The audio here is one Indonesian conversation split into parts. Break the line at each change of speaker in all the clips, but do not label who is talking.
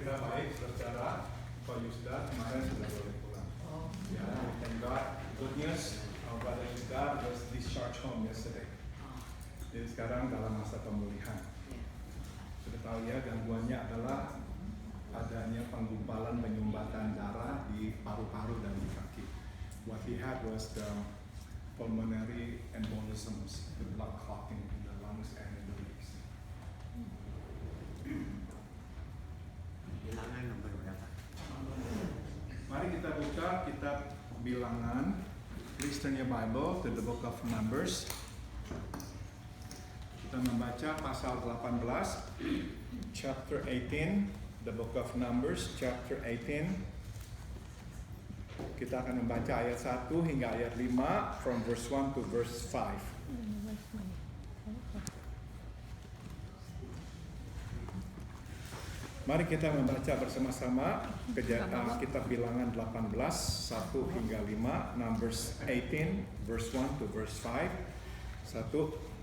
kita baik, saudara. Pak Yusda kemarin sudah boleh pulang. Ya, thank God. Good news, our brother Yusda was discharged home yesterday. Jadi sekarang dalam masa pemulihan. Sudah tahu ya, gangguannya adalah adanya penggumpalan penyumbatan darah di paru-paru dan di kaki. What he had was the pulmonary embolisms, the blood clotting in the lungs and in the legs.
Bilangan nomor berapa?
Mari kita buka kitab Bilangan. Please turn your Bible to the book of Numbers. Kita membaca pasal 18, chapter 18, the book of Numbers, chapter 18. Kita akan membaca ayat 1 hingga ayat 5, from verse 1 to verse 5. Mari kita membaca bersama-sama kitab Bilangan 18, 1 hingga 5, Numbers 18, verse 1 to verse 5. 1,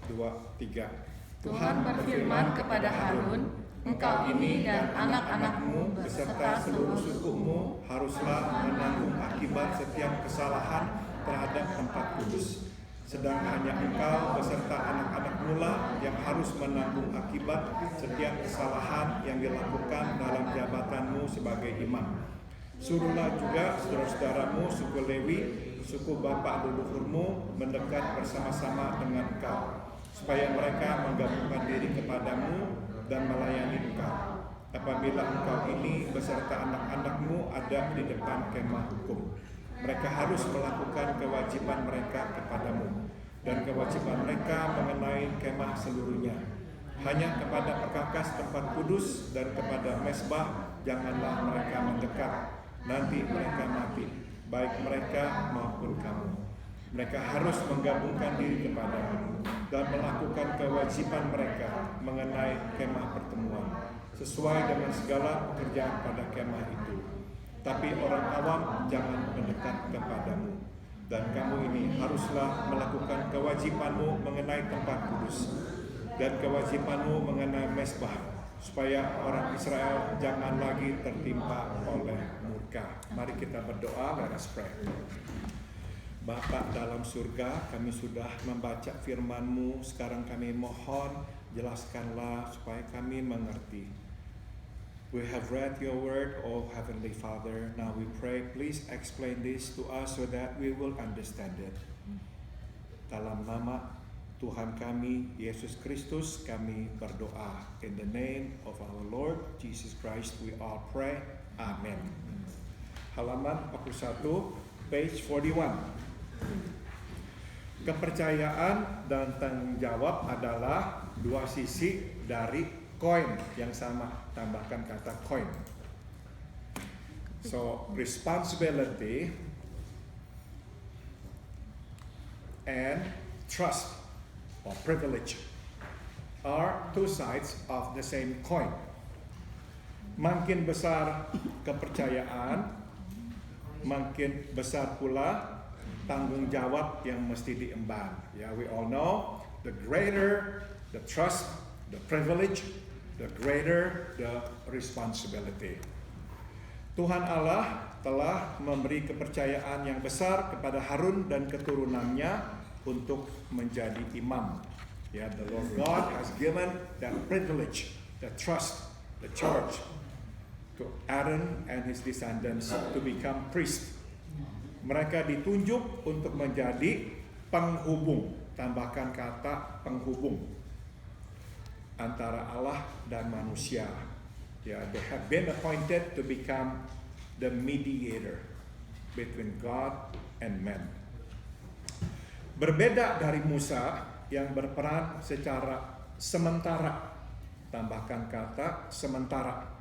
2, 3.
Tuhan berfirman kepada Harun, engkau ini dan anak-anakmu beserta seluruh sukumu haruslah menanggung akibat setiap kesalahan terhadap tempat kudus. Sedang hanya engkau beserta anak-anakmu lah yang harus menanggung akibat setiap kesalahan yang dilakukan dalam jabatanmu sebagai imam. Suruhlah juga saudara-saudaramu suku Lewi, suku bapak leluhurmu mendekat bersama-sama dengan engkau, supaya mereka menggabungkan diri kepadamu dan melayani engkau. Apabila engkau ini beserta anak-anakmu ada di depan kemah hukum, mereka harus melakukan kewajiban mereka kepadamu dan kewajiban mereka mengenai kemah seluruhnya. Hanya kepada perkakas tempat kudus dan kepada mesbah janganlah mereka mendekat, nanti mereka mati, baik mereka maupun kamu. Mereka harus menggabungkan diri kepadamu dan melakukan kewajiban mereka mengenai kemah pertemuan, sesuai dengan segala pekerjaan pada kemah itu. Tapi orang awam jangan mendekat kepadamu. Dan kamu ini haruslah melakukan kewajibanmu mengenai tempat kudus dan kewajibanmu mengenai mesbah, supaya orang Israel jangan lagi tertimpa oleh murka. Mari kita berdoa, let us pray. Bapa dalam surga, kami sudah membaca firman-Mu, sekarang kami mohon jelaskanlah supaya kami mengerti. We have read your word, oh Heavenly Father. Now we pray, please explain this to us so that we will understand it. Dalam nama Tuhan kami, Yesus Kristus, kami berdoa. In the name of our Lord Jesus Christ, we all pray. Amen. Halaman 41, page 41. Kepercayaan dan tanggung jawab adalah dua sisi dari koin yang sama, tambahkan kata koin. So, responsibility and trust or privilege are two sides of the same coin. Makin besar kepercayaan, makin besar pula tanggung jawab yang mesti diemban. Yeah, we all know the greater the trust, the privilege, the greater the responsibility. Tuhan Allah telah memberi kepercayaan yang besar kepada Harun dan keturunannya untuk menjadi imam. Ya, the Lord God has given that privilege, the trust, the charge to Aaron and his descendants to become priest. Mereka ditunjuk untuk menjadi penghubung, tambahkan kata penghubung, antara Allah dan manusia. Yeah, they have been appointed to become the mediator between God and man. Berbeda dari Musa yang berperan secara sementara, tambahkan kata sementara,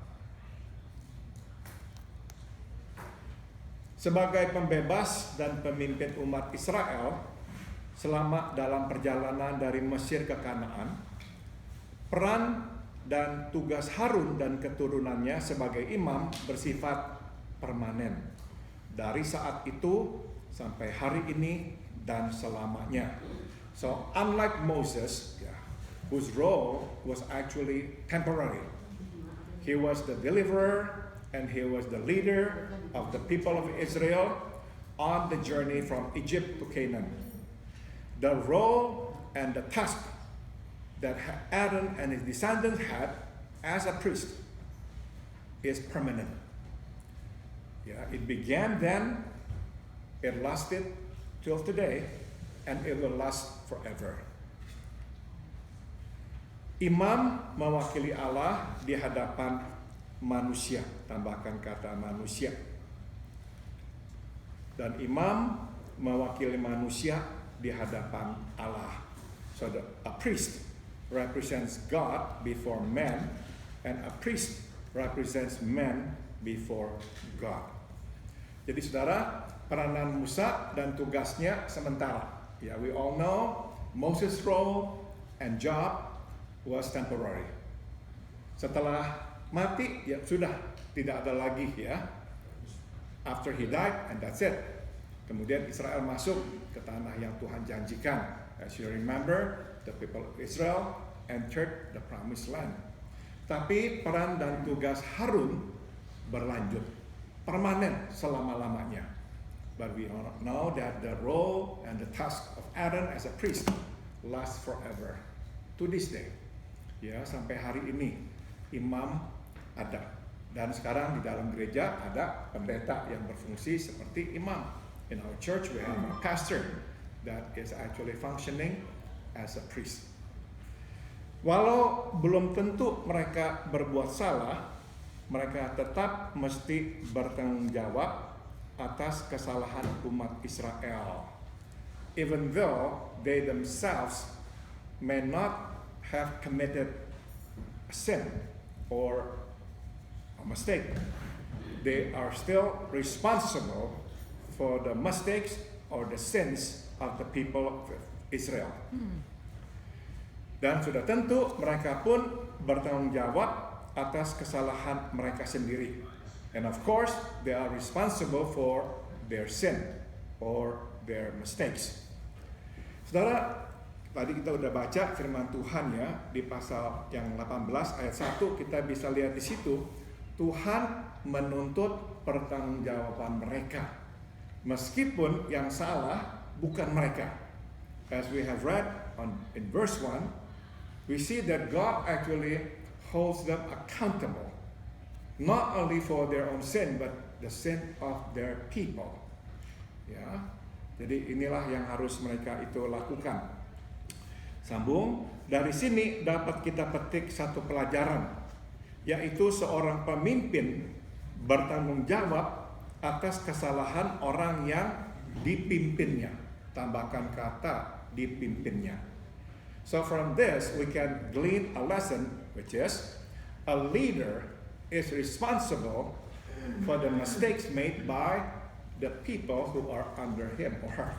sebagai pembebas dan pemimpin umat Israel selama dalam perjalanan dari Mesir ke Kanaan. Peran dan tugas Harun dan keturunannya sebagai imam bersifat permanen dari saat itu sampai hari ini dan selamanya. So unlike Moses, whose role was actually temporary, He was the deliverer and he was the leader of the people of Israel on the journey from Egypt to Canaan. The role and the task that Aaron and his descendants had as a priest is permanent. Yeah, it began then, it lasted till today, and it will last forever. Imam mewakili Allah di hadapan manusia, tambahkan kata manusia. Dan imam mewakili manusia di hadapan Allah. So a priest represents God before man, and a priest represents man before God. Jadi saudara, peranan Musa dan tugasnya sementara. Ya, we all know Moses' role and job was temporary. Setelah mati, ya sudah, tidak ada lagi ya. After he died, and that's it. Kemudian Israel masuk ke tanah yang Tuhan janjikan. As you remember, the people of Israel entered the promised land. Tapi peran dan tugas Harun berlanjut, permanen selama-lamanya. But we all know that the role and the task of Aaron as a priest lasts forever. To this day. Ya, sampai hari ini imam ada. Dan sekarang di dalam gereja ada pendeta yang berfungsi seperti imam. In our church we have a pastor that is actually functioning as a priest. Walau belum tentu mereka berbuat salah, mereka tetap mesti bertanggung jawab atas kesalahan umat Israel. Even though they themselves may not have committed a sin or a mistake, they are still responsible for the mistakes or the sins of the people of Israel. Dan sudah tentu mereka pun bertanggung jawab atas kesalahan mereka sendiri. And of course, they are responsible for their sin or their mistakes. Saudara, tadi kita udah baca firman Tuhan ya, di pasal yang 18 ayat 1 kita bisa lihat di situ, Tuhan menuntut pertanggungjawaban mereka. Meskipun yang salah bukan mereka. As we have read in verse 1, we see that God actually holds them accountable. Not only for their own sin, but the sin of their people. Ya, jadi inilah yang harus mereka itu lakukan. Sambung, dari sini dapat kita petik satu pelajaran, yaitu seorang pemimpin bertanggung jawab atas kesalahan orang yang dipimpinnya. Tambahkan kata dipimpinnya. So from this we can glean a lesson, which is a leader is responsible for the mistakes made by the people who are under him or her.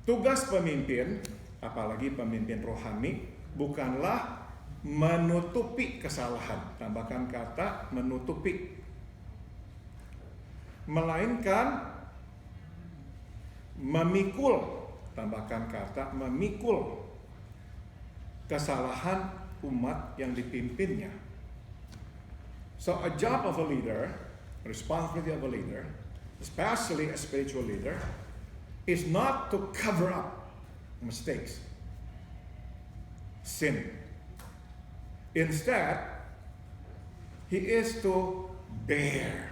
Tugas pemimpin, apalagi pemimpin rohani, bukanlah menutupi kesalahan. Tambahkan kata menutupi. Melainkan memikul. Tambahkan kata memikul kesalahan umat yang dipimpinnya. So a job of a leader, responsibility of a leader, especially a spiritual leader, is not to cover up mistakes, sin. Instead, he is to bear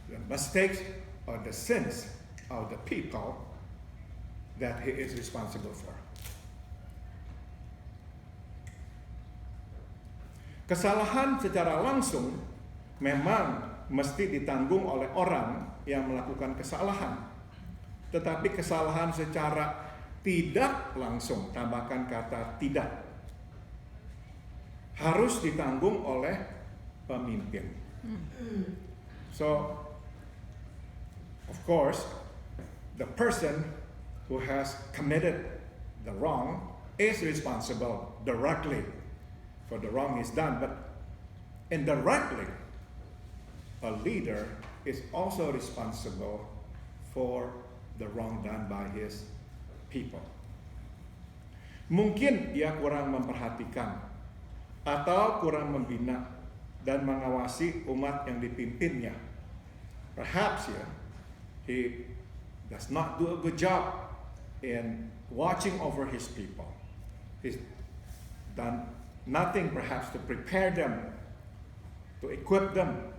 the mistakes or the sins of the people that he is responsible for. Kesalahan secara langsung memang mesti ditanggung oleh orang yang melakukan kesalahan. Tetapi kesalahan secara tidak langsung, tambahkan kata tidak, harus ditanggung oleh pemimpin. So, of course, the person who has committed the wrong is responsible directly for the wrong is done, but indirectly, a leader is also responsible for the wrong done by his people. Mungkin dia kurang memperhatikan atau kurang membina dan mengawasi umat yang dipimpinnya. Perhaps he does not do a good job in watching over his people. He's done nothing perhaps to prepare them, to equip them,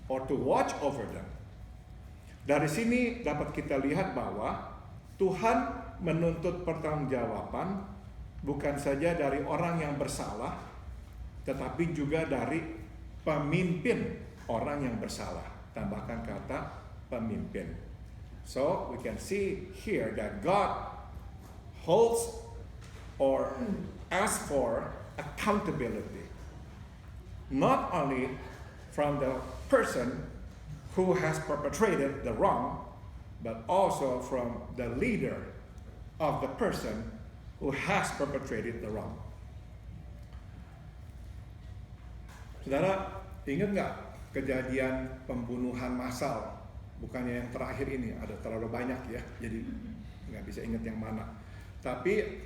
or to watch over them. Dari sini dapat kita lihat bahwa Tuhan menuntut pertanggungjawaban bukan saja dari orang yang bersalah, tetapi juga dari pemimpin orang yang bersalah. Tambahkan kata pemimpin. So we can see here that God holds or asks for accountability, not only from the person who has perpetrated the wrong, but also from the leader of the person who has perpetrated the wrong. Saudara, ingat nggak kejadian pembunuhan massal? Bukannya yang terakhir ini, ada terlalu banyak ya, jadi nggak bisa ingat yang mana. Tapi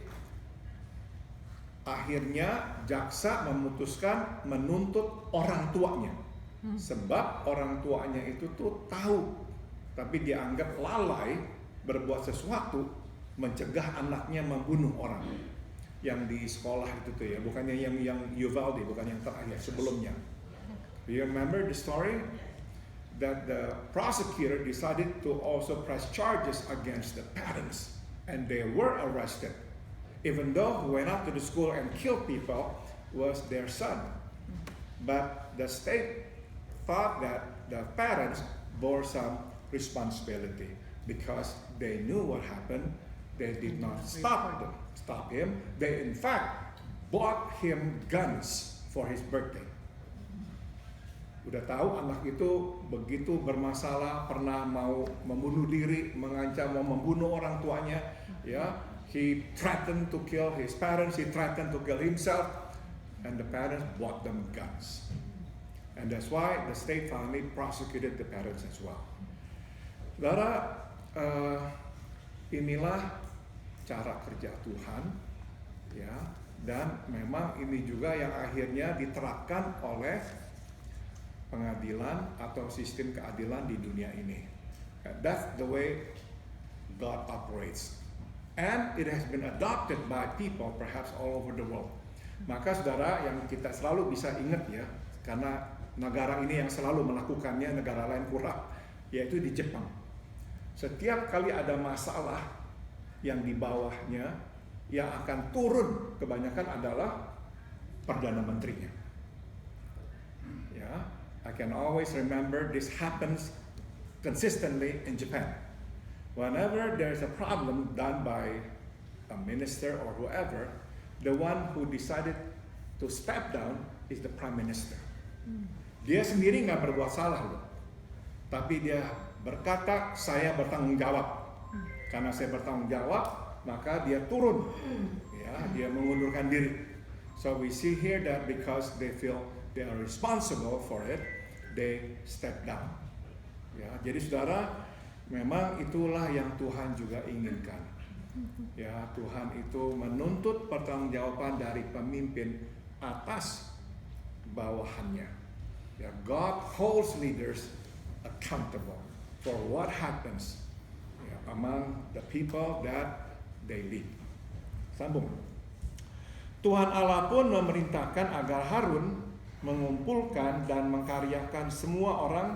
akhirnya jaksa memutuskan menuntut orang tuanya. Sebab orang tuanya itu tuh tahu, tapi dianggap lalai berbuat sesuatu mencegah anaknya membunuh orang. Yang di sekolah itu tuh ya, bukannya yang Uvalde, bukan yang terakhir, sebelumnya. Do you remember the story? That the prosecutor decided to also press charges against the parents, and they were arrested. Even though who went out to the school and killed people was their son. But the state thought that the parents bore some responsibility because they knew what happened. They did not stop him. They in fact bought him guns for his birthday. Udah tahu anak itu begitu bermasalah, pernah mau membunuh diri, mengancam mau membunuh orang tuanya, ya. He threatened to kill his parents, he threatened to kill himself, and the parents bought them guns. And that's why the state finally prosecuted the parents as well. Saudara, inilah cara kerja Tuhan, ya, dan memang ini juga yang akhirnya diterapkan oleh pengadilan atau sistem keadilan di dunia ini. That's the way God operates, and it has been adopted by people perhaps all over the world. Maka saudara, yang kita selalu bisa ingat ya, karena negara ini yang selalu melakukannya, negara lain kurang, yaitu di Jepang. Setiap kali ada masalah, yang di bawahnya yang akan turun kebanyakan adalah Perdana Menterinya. Ya, I can always remember this happens consistently in Japan. Whenever there's a problem done by a minister or whoever, the one who decided to step down is the Prime Minister. Dia sendiri nggak berbuat salah loh, tapi dia berkata saya bertanggung jawab. Karena saya bertanggung jawab, maka dia turun, ya, dia mengundurkan diri. So we see here that because they feel they are responsible for it, they step down. Ya, jadi saudara, memang itulah yang Tuhan juga inginkan. Ya, Tuhan itu menuntut pertanggungjawaban dari pemimpin atas bawahannya. Ya, God holds leaders accountable for what happens among the people that they lead. Sambung. Tuhan Allah pun memerintahkan agar Harun mengumpulkan dan mengkaryakan semua orang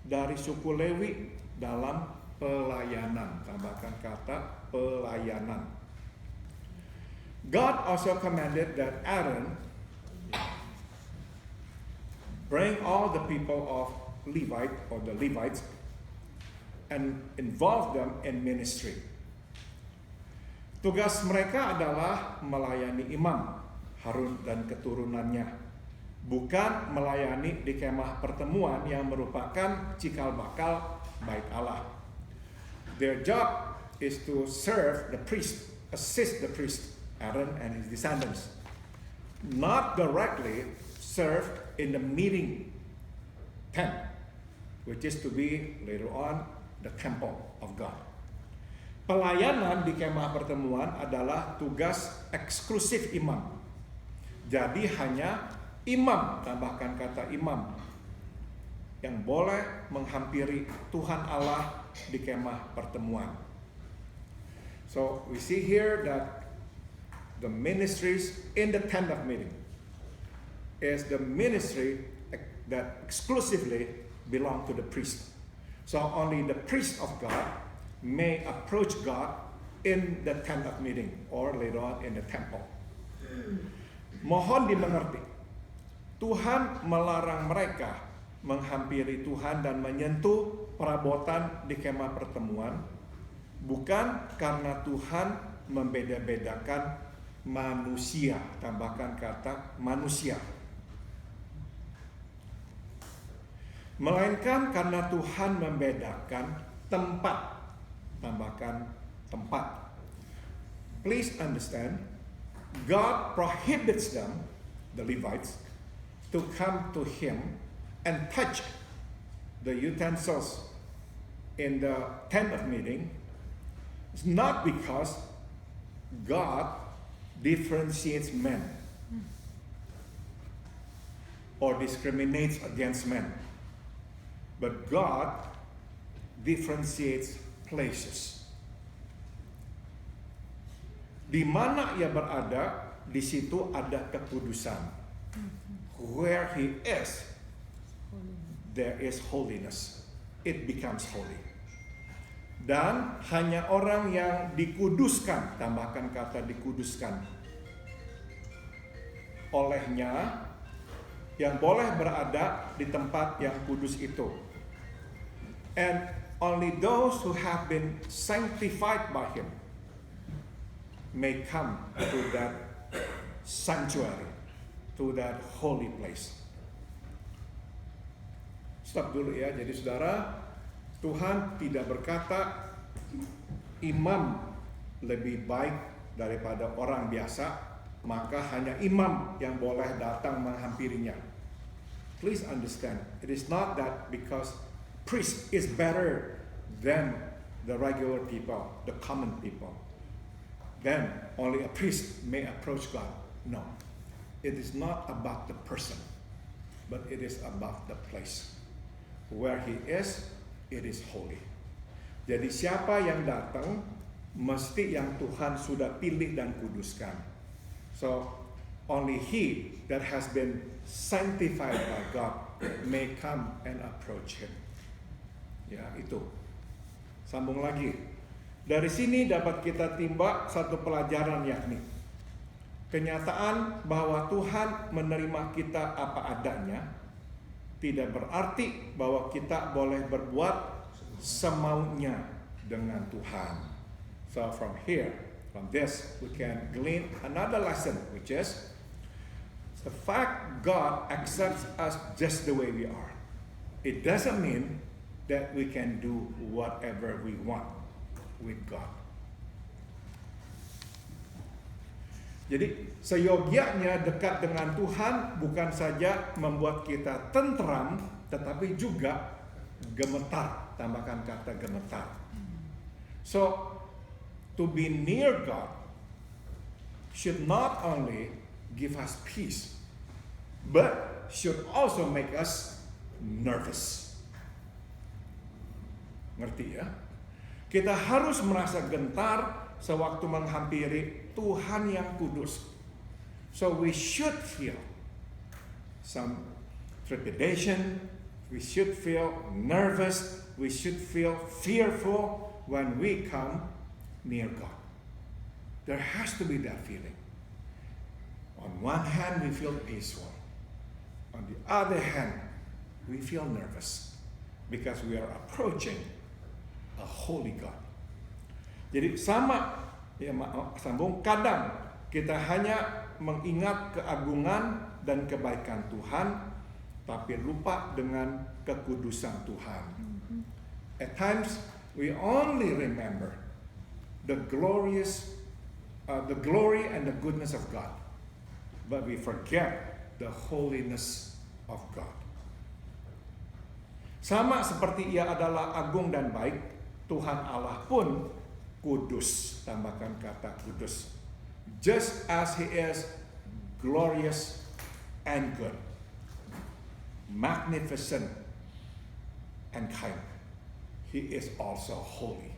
dari suku Lewi dalam pelayanan. Tambahkan kata pelayanan. God also commanded that Aaron bring all the people of Levite or the Levites and involve them in ministry. Tugas mereka adalah melayani imam Harun dan keturunannya, bukan melayani di kemah pertemuan yang merupakan cikal bakal bait Allah. Their job is to serve the priest, assist the priest, Aaron and his descendants, not directly serve in the meeting tent, which is to be later on the temple of God. Pelayanan di kemah pertemuan adalah tugas eksklusif imam. Jadi hanya imam, tambahkan kata imam, yang boleh menghampiri Tuhan Allah di kemah pertemuan. So we see here that the ministries in the tent of meeting is the ministry that exclusively belong to the priest. So only the priest of God may approach God in the tent of meeting or later on in the temple. Mohon dimengerti, Tuhan melarang mereka menghampiri Tuhan dan menyentuh perabotan di kemah pertemuan bukan karena Tuhan membeda-bedakan manusia, tambahkan kata manusia, melainkan karena Tuhan membedakan tempat, tambahkan tempat. Please understand, God prohibits them, the Levites, to come to Him and touch the utensils in the tent of meeting. It's not because God differentiates men or discriminates against men, but God differentiates places. Di mana ia berada, di situ ada kekudusan. Where He is, there is holiness. It becomes holy. Dan hanya orang yang dikuduskan, tambahkan kata dikuduskan, olehnya, yang boleh berada di tempat yang kudus itu. And only those who have been sanctified by Him may come to that sanctuary, to that holy place. Stop dulu ya. Jadi saudara, Tuhan tidak berkata imam lebih baik daripada orang biasa, maka hanya imam yang boleh datang menghampirinya. Please understand, it is not that because priest is better than the regular people, the common people, then only a priest may approach God. No, it is not about the person, but it is about the place. Where He is, it is holy. Jadi siapa yang datang, mesti yang Tuhan sudah pilih dan kuduskan. So, only he that has been sanctified by God may come and approach Him. Ya, itu. Sambung lagi. Dari sini dapat kita timba satu pelajaran, yakni kenyataan bahwa Tuhan menerima kita apa adanya tidak berarti bahwa kita boleh berbuat semaunya dengan Tuhan. So from here, from this, we can glean another lesson, which is the fact God accepts us just the way we are. It doesn't mean that we can do whatever we want with God. Jadi seyogianya dekat dengan Tuhan bukan saja membuat kita tentram, tetapi juga gemetar. Tambahkan kata gemetar. So, to be near God should not only give us peace, but should also make us nervous. Ngerti ya? Kita harus merasa gentar sewaktu menghampiri Tuhan yang kudus. So we should feel some trepidation, we should feel nervous, we should feel fearful when we come near God. There has to be that feeling. On one hand, we feel peaceful. On the other hand, we feel nervous because we are approaching a holy God. Jadi sama, ya sambung, kadang kita hanya mengingat keagungan dan kebaikan Tuhan, tapi lupa dengan kekudusan Tuhan. At times, we only remember the glory and the goodness of God, but we forget the holiness of God. Sama seperti Ia adalah agung dan baik, Tuhan Allah pun kudus. Tambahkan kata kudus. Just as He is glorious and good, magnificent and kind, He is also holy.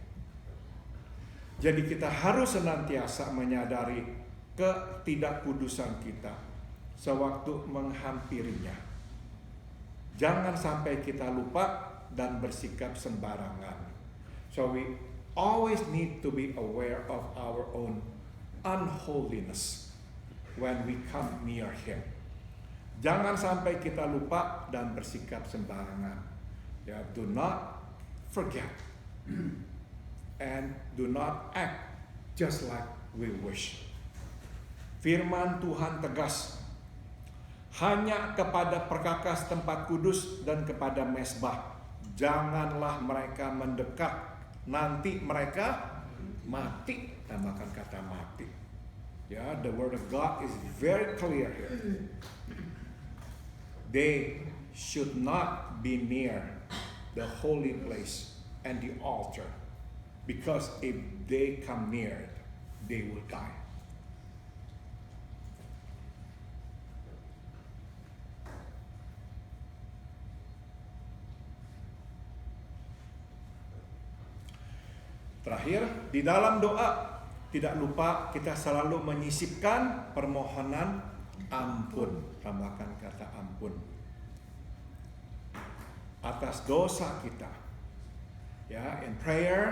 Jadi kita harus senantiasa menyadari ketidakkudusan kita sewaktu menghampirinya. Jangan sampai kita lupa dan bersikap sembarangan. So we always need to be aware of our own unholiness when we come near Him. Jangan sampai kita lupa dan bersikap sembarangan. Ya, do not forget and do not act just like we wish. Firman Tuhan tegas, hanya kepada perkakas tempat kudus dan kepada mezbah janganlah mereka mendekat, nanti mereka mati. Tambahkan kata mati. Ya, the word of God is very clear here. They should not be near the holy place and the altar, because if they come near it, they will die. Terakhir, di dalam doa tidak lupa kita selalu menyisipkan permohonan ampun. Tambahkan kata ampun atas dosa kita. Ya, in prayer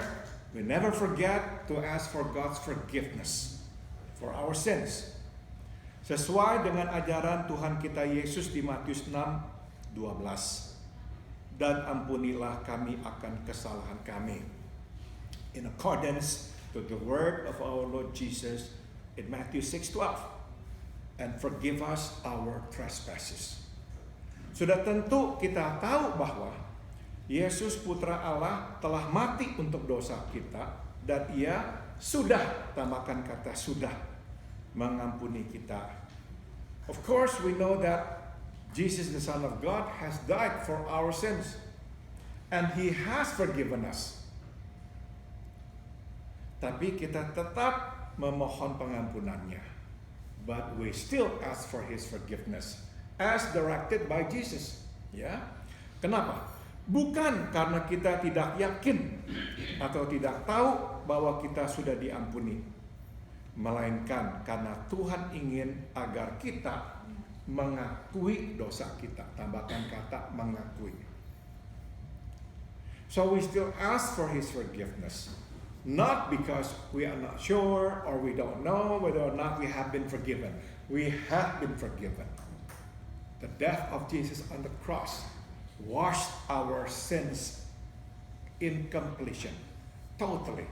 we never forget to ask for God's forgiveness for our sins. Sesuai dengan ajaran Tuhan kita Yesus di Matius 6:12. Dan ampunilah kami akan kesalahan kami. In accordance to the word of our Lord Jesus in Matthew 6:12. And forgive us our trespasses. Sudah tentu kita tahu bahwa Yesus Putra Allah telah mati untuk dosa kita dan Ia sudah, tambahkan kata sudah, mengampuni kita. Of course we know that Jesus the Son of God has died for our sins and He has forgiven us. Tapi kita tetap memohon pengampunannya. But we still ask for His forgiveness as directed by Jesus. Ya, kenapa? Bukan karena kita tidak yakin atau tidak tahu bahwa kita sudah diampuni, melainkan karena Tuhan ingin agar kita mengakui dosa kita. Tambahkan kata mengakui. So we still ask for His forgiveness. Not because we are not sure or we don't know whether or not we have been forgiven. We have been forgiven. The death of Jesus on the cross washed our sins in completion, totally.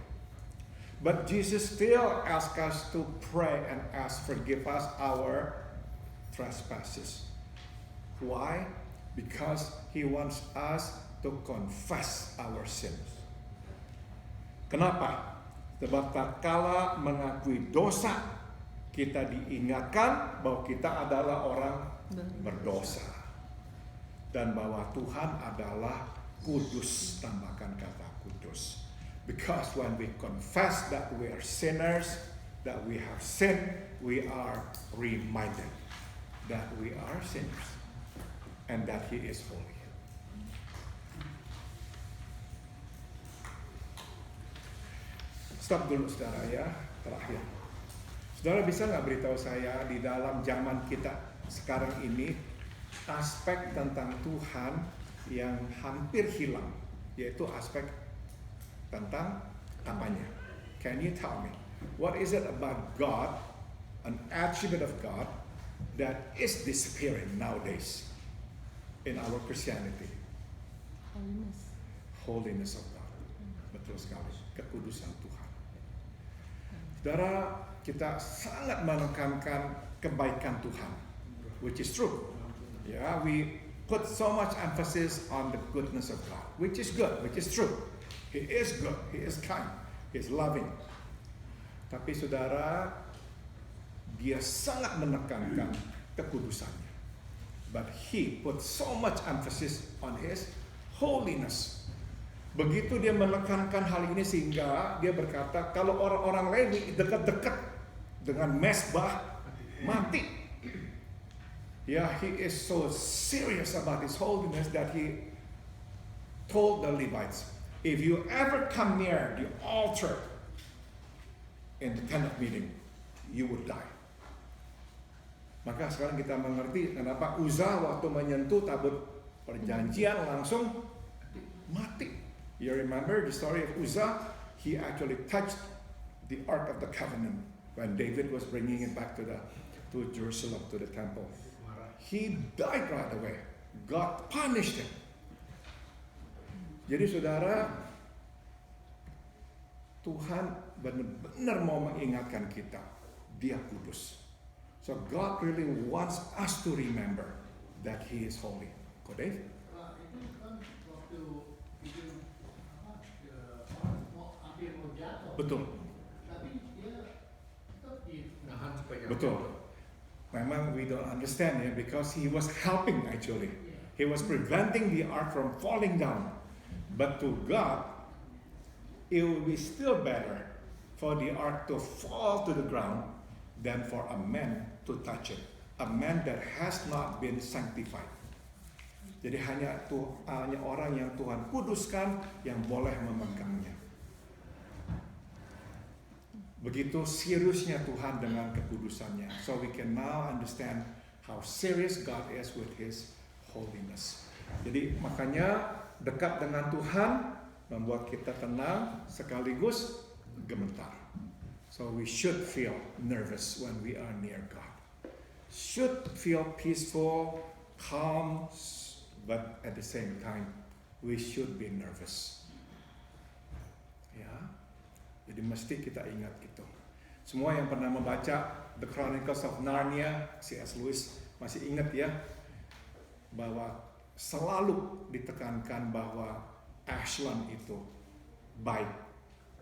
But Jesus still asks us to pray and ask, forgive us our trespasses. Why? Because He wants us to confess our sins. Kenapa? Sebab tatkala mengakui dosa, kita diingatkan bahwa kita adalah orang berdosa. Dan bahwa Tuhan adalah kudus. Tambahkan kata kudus. Because when we confess that we are sinners, that we have sinned, we are reminded that we are sinners. And that He is holy. Stop dulu saudara ya, terakhir. Saudara bisa nggak beritahu saya di dalam zaman kita sekarang ini aspek tentang Tuhan yang hampir hilang, yaitu aspek tentang apanya? Can you tell me? What is it about God, an attribute of God that is disappearing nowadays in our Christianity? Holiness of God. Betul sekali, kekudusan Tuhan. Saudara, kita sangat menekankan kebaikan Tuhan, which is true. Yeah, we put so much emphasis on the goodness of God, which is good, which is true. He is good, He is kind, He is loving. Tapi saudara, Dia sangat menekankan kekudusannya. But He put so much emphasis on His holiness. Begitu dia menekankan hal ini sehingga dia berkata kalau orang-orang Lewi dekat-dekat dengan mesbah mati. Yeah, he is so serious about his holiness that he told the Levites, if you ever come near the altar in the tent of meeting, you would die. Maka sekarang kita mengerti kenapa Uzzah waktu menyentuh tabut perjanjian langsung mati. You remember the story of Uzzah? He actually touched the Ark of the Covenant when David was bringing it back to Jerusalem, to the temple. He died right away. God punished him. Jadi saudara, Tuhan benar-benar mau mengingatkan kita, Dia kudus. So God really wants us to remember that He is holy. Kok Dave?
Itu kan waktu bikin orang hampir mau jatuh.
Betul.
Tapi dia tetap nahan supaya.
Betul. Memang we don't understand ya, because he was helping actually. He was preventing the ark from falling down. But to God, it would be still better for the ark to fall to the ground than for a man to touch it. A man that has not been sanctified. Jadi hanya orang yang Tuhan kuduskan yang boleh memegangnya. Begitu seriusnya Tuhan dengan kekudusannya. So we can now understand how serious God is with His holiness. Jadi makanya dekat dengan Tuhan membuat kita tenang sekaligus gemetar. So we should feel nervous when we are near God. Should feel peaceful, calm, but at the same time we should be nervous. Ya. Jadi mesti kita ingat itu. Semua yang pernah membaca The Chronicles of Narnia, C.S. Lewis masih ingat ya, bahwa selalu ditekankan bahwa Aslan itu baik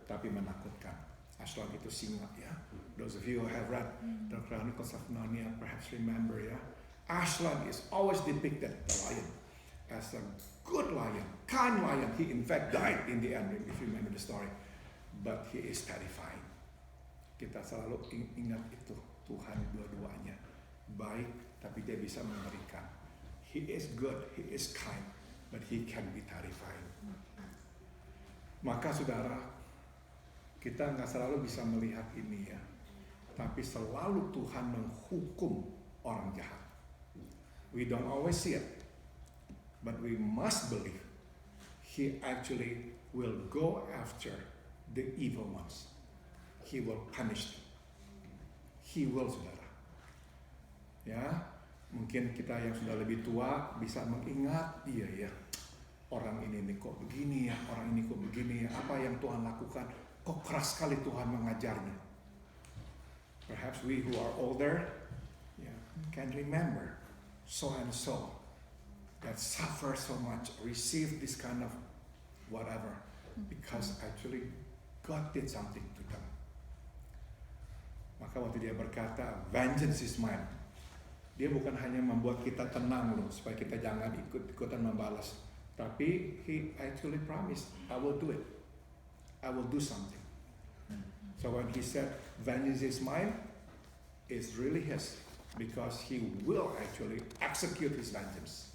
tapi menakutkan. Aslan itu singa ya. Those of you who have read The Chronicles of Narnia perhaps remember ya. Aslan is always depicted, the lion, as a good lion, kind lion. He in fact died in the end, if you remember the story. But he is terrifying. Kita selalu ingat itu, Tuhan dua-duanya baik, tapi Dia bisa memberikan. He is good, He is kind, but He can be terrifying. Maka saudara, kita nggak selalu bisa melihat ini ya, tapi selalu Tuhan menghukum orang jahat. We don't always see it, but we must believe He actually will go after the evil ones. He will punish them. He will, saudara. Ya, mungkin kita yang sudah lebih tua bisa mengingat, iya ya, orang ini nih kok begini ya, orang ini kok begini ya, apa yang Tuhan lakukan, kok keras sekali Tuhan mengajarnya. Perhaps we who are older can remember so and so that suffer so much, receive this kind of whatever, because actually God did something to them. Maka waktu Dia berkata, vengeance is mine, Dia bukan hanya membuat kita tenang loh, supaya kita jangan ikut-ikutan membalas, tapi He actually promised, I will do it, I will do something. So when He said vengeance is mine, it's really His, because He will actually execute His vengeance.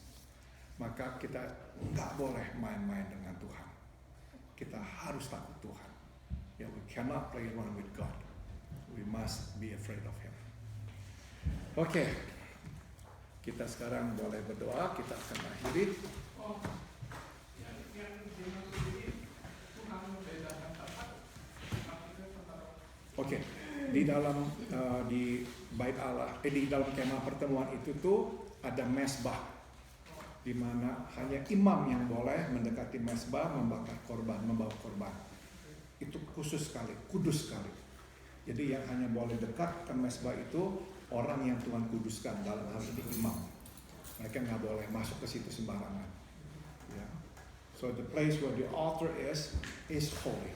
Maka kita nggak boleh main-main dengan Tuhan. Kita harus takut Tuhan. Yeah, we cannot play around with God. We must be afraid of Him. Oke, kita sekarang boleh berdoa. Kita akan akhiri. Oke, di dalam di bait Allah, di dalam kemah pertemuan itu tuh ada mesbah, di mana hanya imam yang boleh mendekati mesbah, membakar korban, membawa korban. Itu khusus sekali, kudus sekali. Jadi yang hanya boleh dekat ke mesbah itu orang yang Tuhan kuduskan, dalam hal ini imam. Mereka nggak boleh masuk ke situ sembarangan. Ya. So the place where the altar is holy,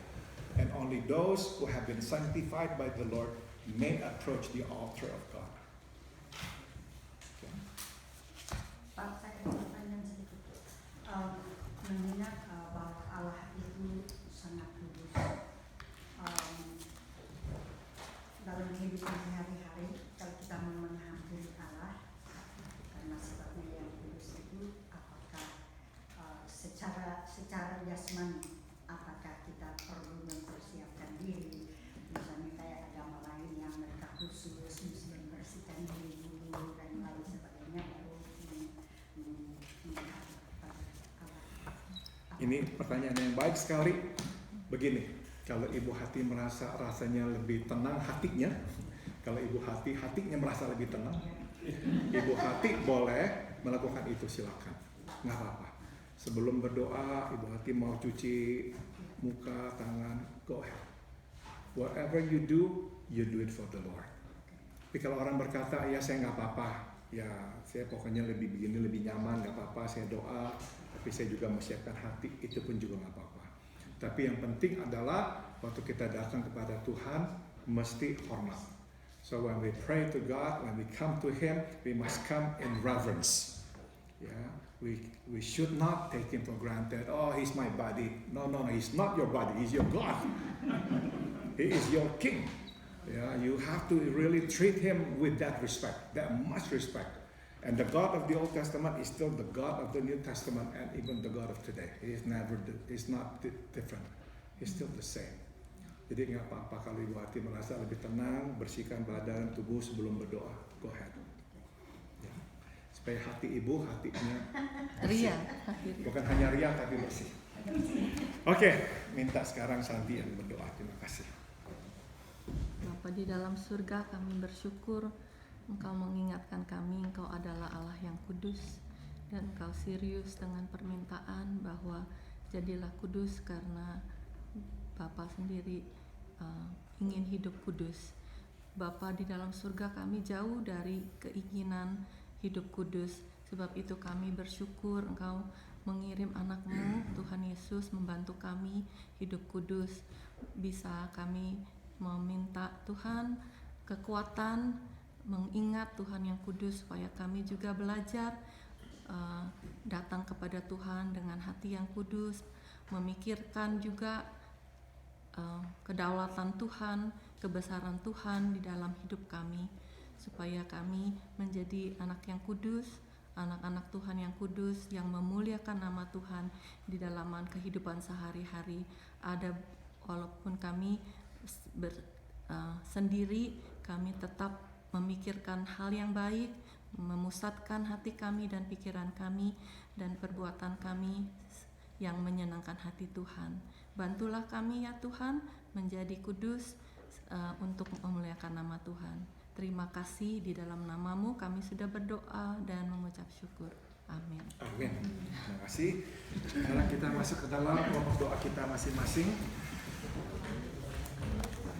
and only those who have been sanctified by the Lord may approach the altar of God. Okay.
Pak, saya ada pertanyaan sedikit. Mengingat bahwa Allah
ini pertanyaan yang baik sekali. Begini, kalau ibu hati merasa rasanya lebih tenang hatinya, kalau ibu hatinya merasa lebih tenang, ibu hati boleh melakukan itu, silakan, nggak apa-apa. Sebelum berdoa, ibu hati mau cuci muka, tangan, go ahead. Whatever you do it for the Lord. Tapi kalau orang berkata, ya saya nggak apa-apa, ya saya pokoknya lebih begini, lebih nyaman, nggak apa-apa, saya doa, tapi saya juga mempersiapkan hati, itu pun juga nggak apa-apa. Tapi yang penting adalah waktu kita datang kepada Tuhan, mesti hormat. So when we pray to God, when we come to Him, we must come in reverence. Yeah, we should not take Him for granted. Oh, He's my buddy. No, He's not your buddy. He's your God. He is your King. Yeah, you have to really treat Him with that respect, that much respect. And the God of the Old Testament is still the God of the New Testament and even the God of today. He's not different. He's still the same. Jadi nggak apa-apa kalau ibu hati merasa lebih tenang, bersihkan badan, tubuh sebelum berdoa. Go ahead. Ya. Supaya hati ibu, hatinya bersih. Bukan hanya ria tapi bersih. Oke, minta sekarang Santi yang berdoa. Terima kasih.
Bapa di dalam surga, kami bersyukur Engkau mengingatkan kami, Engkau adalah Allah yang kudus, dan Engkau serius dengan permintaan bahwa jadilah kudus karena Bapa sendiri ingin hidup kudus. Bapa di dalam surga, kami jauh dari keinginan hidup kudus, sebab itu kami bersyukur Engkau mengirim anak-Mu Tuhan Yesus membantu kami hidup kudus. Bisa kami meminta Tuhan kekuatan mengingat Tuhan yang kudus, supaya kami juga belajar datang kepada Tuhan dengan hati yang kudus, memikirkan juga kedaulatan Tuhan, kebesaran Tuhan di dalam hidup kami, supaya kami menjadi anak yang kudus, anak-anak Tuhan yang kudus, yang memuliakan nama Tuhan di dalam kehidupan sehari-hari. Ada walaupun kami sendiri, kami tetap memikirkan hal yang baik, memusatkan hati kami dan pikiran kami dan perbuatan kami yang menyenangkan hati Tuhan. Bantulah kami ya Tuhan menjadi kudus untuk memuliakan nama Tuhan. Terima kasih, di dalam nama-Mu kami sudah berdoa dan mengucap syukur. Amin.
Amin. Terima kasih. Sekarang kita masuk ke dalam kelompok doa kita masing-masing.